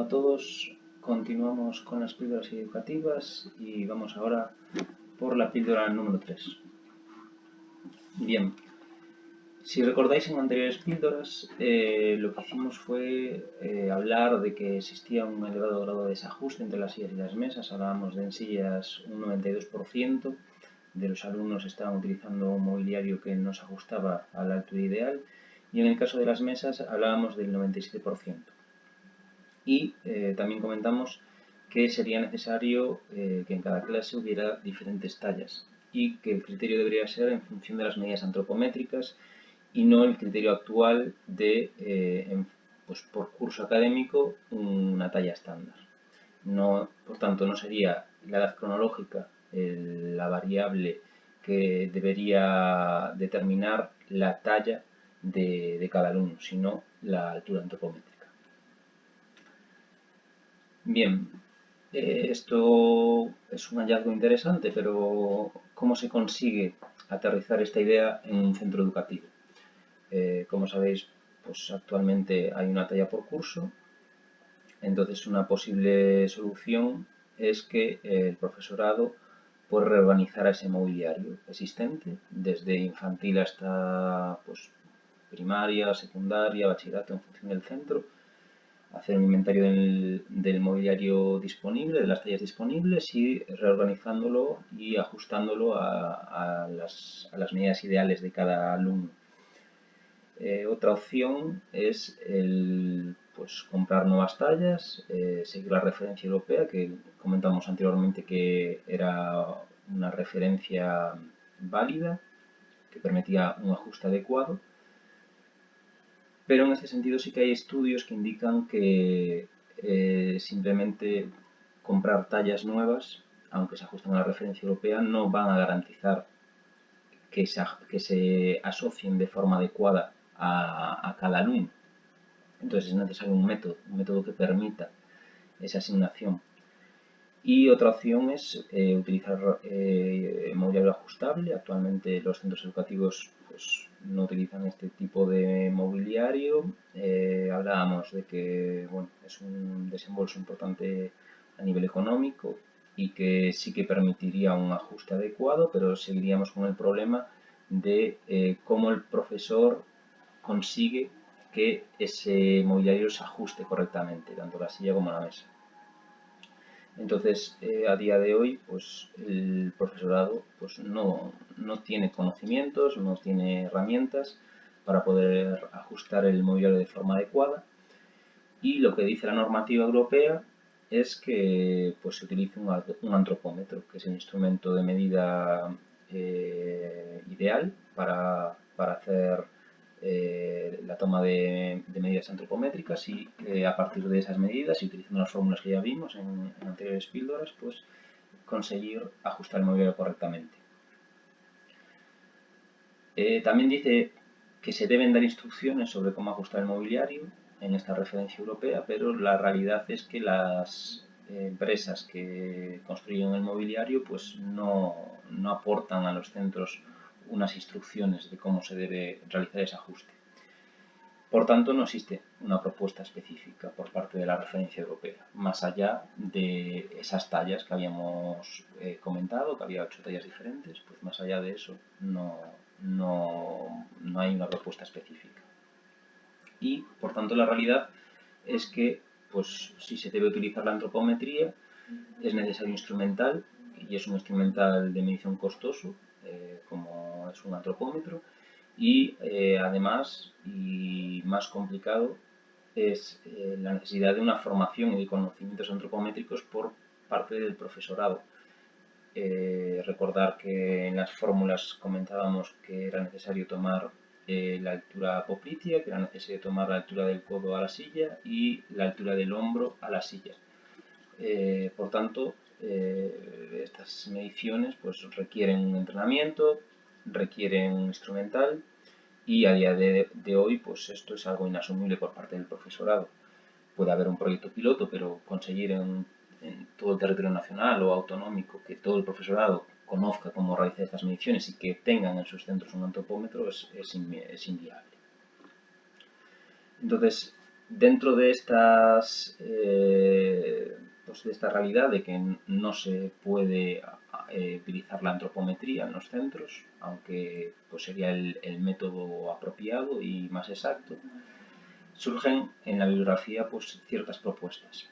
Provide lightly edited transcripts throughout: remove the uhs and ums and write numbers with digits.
Hola a todos, continuamos con las píldoras educativas y vamos ahora por la píldora número 3. Bien, si recordáis en anteriores píldoras, lo que hicimos fue hablar de que existía un elevado grado de desajuste entre las sillas y las mesas. Hablábamos de en sillas un 92% de los alumnos estaban utilizando un mobiliario que no se ajustaba a la altura ideal, y en el caso de las mesas hablábamos del 97%. Y también comentamos que sería necesario que en cada clase hubiera diferentes tallas y que el criterio debería ser en función de las medidas antropométricas y no el criterio actual de, pues por curso académico, una talla estándar. No, por tanto, no sería la edad cronológica la variable que debería determinar la talla de cada alumno, sino la altura antropométrica. Bien, esto es un hallazgo interesante, pero ¿cómo se consigue aterrizar esta idea en un centro educativo? Como sabéis, pues actualmente hay una talla por curso, entonces una posible solución es que el profesorado puede reorganizar ese mobiliario existente, desde infantil hasta pues, primaria, secundaria, bachillerato, en función del centro, hacer un inventario del mobiliario disponible, de las tallas disponibles, y reorganizándolo y ajustándolo a las medidas ideales de cada alumno. Otra opción es pues, comprar nuevas tallas, seguir la referencia europea, que comentamos anteriormente que era una referencia válida, que permitía un ajuste adecuado. Pero en este sentido sí que hay estudios que indican que simplemente comprar tallas nuevas, aunque se ajusten a la referencia europea, no van a garantizar que se asocien de forma adecuada a cada alumno. Entonces es necesario un método que permita esa asignación. Y otra opción es utilizar mobiliario ajustable. Actualmente los centros educativos pues, no utilizan este tipo de mobiliario. Hablábamos de que bueno, es un desembolso importante a nivel económico y que sí que permitiría un ajuste adecuado, pero seguiríamos con el problema de cómo el profesor consigue que ese mobiliario se ajuste correctamente, tanto la silla como la mesa. Entonces, a día de hoy, pues el profesorado pues, no tiene conocimientos, no tiene herramientas para poder ajustar el mobiliario de forma adecuada, y lo que dice la normativa europea es que pues, se utilice un antropómetro, que es el instrumento de medida ideal para hacer la toma de medidas antropométricas, y a partir de esas medidas y utilizando las fórmulas que ya vimos en anteriores píldoras, pues conseguir ajustar el mobiliario correctamente. También dice que se deben dar instrucciones sobre cómo ajustar el mobiliario en esta referencia europea, pero la realidad es que las empresas que construyen el mobiliario pues no aportan a los centros unas instrucciones de cómo se debe realizar ese ajuste. Por tanto, no existe una propuesta específica por parte de la referencia europea, más allá de esas tallas que habíamos comentado, que había 8 tallas diferentes, pues más allá de eso no hay una propuesta específica. Y, por tanto, la realidad es que, pues, si se debe utilizar la antropometría, es necesario instrumental, y es un instrumental de medición costoso, como es un antropómetro, y además, y más complicado, es la necesidad de una formación y de conocimientos antropométricos por parte del profesorado. Recordar que en las fórmulas comentábamos que era necesario tomar la altura poplitea, que era necesario tomar la altura del codo a la silla y la altura del hombro a la silla. Por tanto, estas mediciones pues, requieren un entrenamiento, requieren un instrumental, y a día de hoy pues, esto es algo inasumible por parte del profesorado. Puede haber un proyecto piloto, pero conseguir en todo el territorio nacional o autonómico que todo el profesorado conozca cómo realizar estas mediciones y que tengan en sus centros un antropómetro es inviable. Entonces, Dentro de pues de esta realidad de que no se puede utilizar la antropometría en los centros, aunque pues sería el método apropiado y más exacto, surgen en la bibliografía pues ciertas propuestas.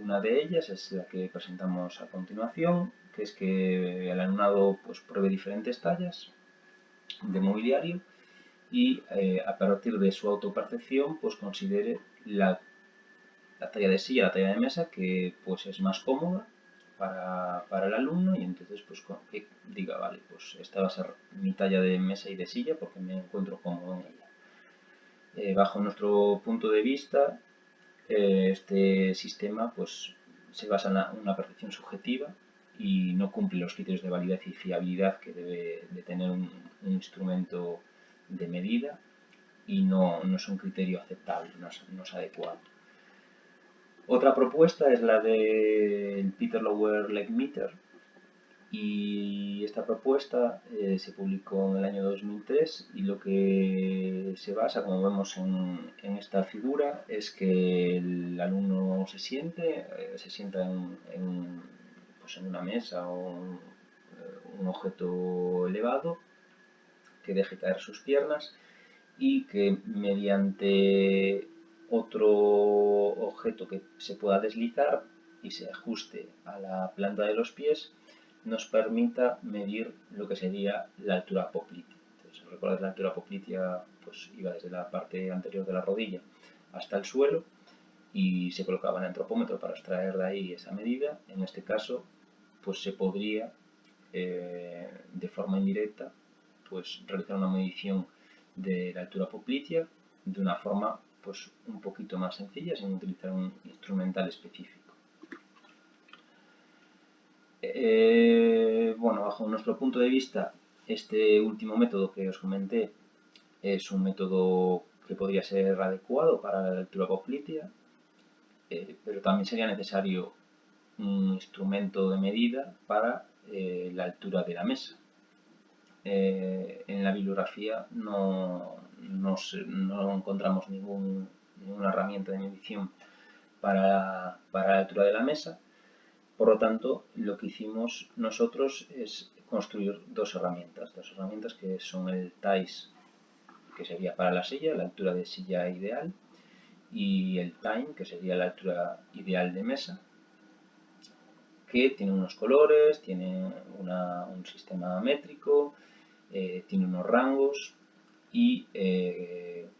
Una de ellas es la que presentamos a continuación, que es que el alumnado pues pruebe diferentes tallas de mobiliario y a partir de su autopercepción pues considere la talla de silla, la talla de mesa que pues es más cómoda para el alumno y entonces pues que diga, vale, pues esta va a ser mi talla de mesa y de silla porque me encuentro cómodo en ella. Bajo nuestro punto de vista, este sistema pues se basa en una percepción subjetiva y no cumple los criterios de validez y fiabilidad que debe de tener un instrumento de medida y no es un criterio aceptable, no es adecuado. Otra propuesta es la del Peter Lower Leg Meter y esta propuesta se publicó en el año 2003 y lo que se basa, como vemos en esta figura, es que el alumno se sienta pues en una mesa o un objeto elevado, que deje caer sus piernas y que mediante otro objeto que se pueda deslizar y se ajuste a la planta de los pies nos permita medir lo que sería la altura poplitea. Entonces, si recuerdas, la altura poplitea pues iba desde la parte anterior de la rodilla hasta el suelo y se colocaba en el antropómetro para extraer de ahí esa medida. En este caso, pues se podría de forma indirecta pues realizar una medición de la altura poplitea de una forma pues un poquito más sencilla sin utilizar un instrumental específico. Bueno, bajo nuestro punto de vista, este último método que os comenté es un método que podría ser adecuado para la altura poplitea, pero también sería necesario un instrumento de medida para la altura de la mesa. En la bibliografía no encontramos ninguna herramienta de medición para la altura de la mesa. Por lo tanto, lo que hicimos nosotros es construir dos herramientas que son el TICE, que sería para la silla, la altura de silla ideal, y el Time, que sería la altura ideal de mesa, que tiene unos colores, tiene un sistema métrico, tiene unos rangos y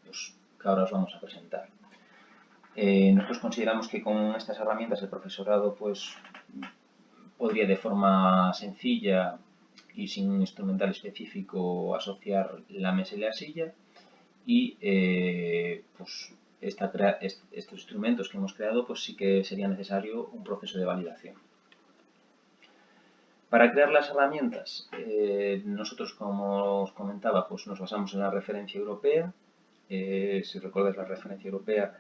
pues, que ahora os vamos a presentar. Nosotros consideramos que con estas herramientas el profesorado pues, podría de forma sencilla y sin un instrumental específico asociar la mesa y la silla y pues, estos instrumentos que hemos creado pues sí que sería necesario un proceso de validación. Para crear las herramientas, nosotros, como os comentaba, pues nos basamos en la referencia europea. Si recordáis, la referencia europea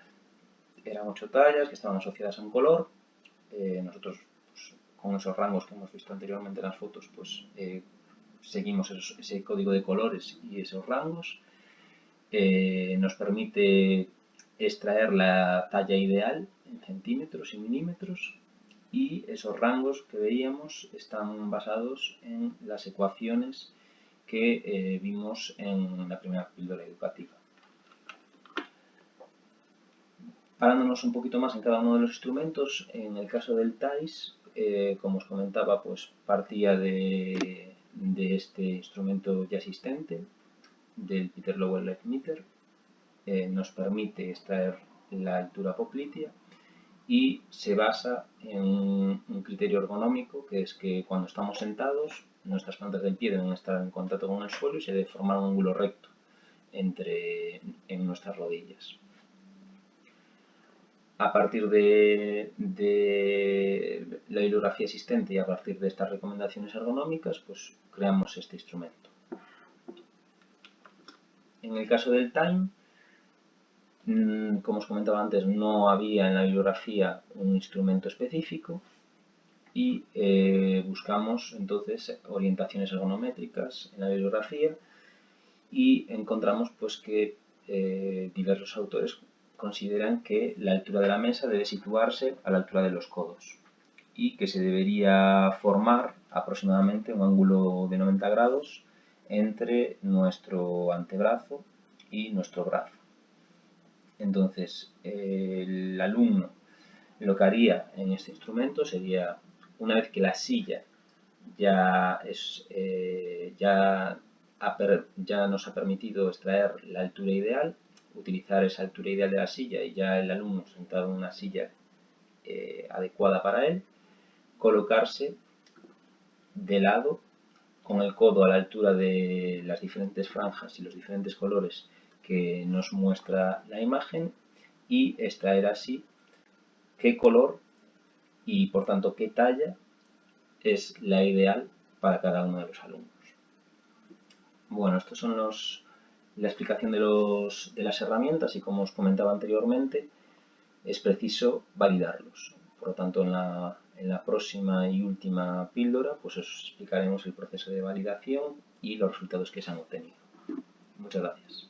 eran 8 tallas que estaban asociadas a un color. Nosotros, pues, con esos rangos que hemos visto anteriormente en las fotos, pues seguimos ese código de colores y esos rangos. Nos permite extraer la talla ideal en centímetros y milímetros. Y esos rangos que veíamos están basados en las ecuaciones que vimos en la primera píldora educativa. Parándonos un poquito más en cada uno de los instrumentos, en el caso del TICE, como os comentaba, pues partía de este instrumento ya existente, del Peter Lower Leg Meter, nos permite extraer la altura poplitea y se basa en un criterio ergonómico, que es que cuando estamos sentados, nuestras plantas del pie deben estar en contacto con el suelo y se debe formar un ángulo recto en nuestras rodillas. A partir de la bibliografía existente y a partir de estas recomendaciones ergonómicas, pues creamos este instrumento. En el caso del Time, como os comentaba antes, no había en la bibliografía un instrumento específico y buscamos entonces orientaciones ergonométricas en la bibliografía y encontramos pues que diversos autores consideran que la altura de la mesa debe situarse a la altura de los codos y que se debería formar aproximadamente un ángulo de 90 grados entre nuestro antebrazo y nuestro brazo. Entonces, el alumno lo que haría en este instrumento sería, una vez que la silla ya nos ha permitido extraer la altura ideal, utilizar esa altura ideal de la silla y ya el alumno sentado en una silla adecuada para él, colocarse de lado con el codo a la altura de las diferentes franjas y los diferentes colores que nos muestra la imagen y extraer así qué color y por tanto qué talla es la ideal para cada uno de los alumnos. Bueno, estos son la explicación de las herramientas y como os comentaba anteriormente, es preciso validarlos. Por lo tanto, en la próxima y última píldora, pues os explicaremos el proceso de validación y los resultados que se han obtenido. Muchas gracias.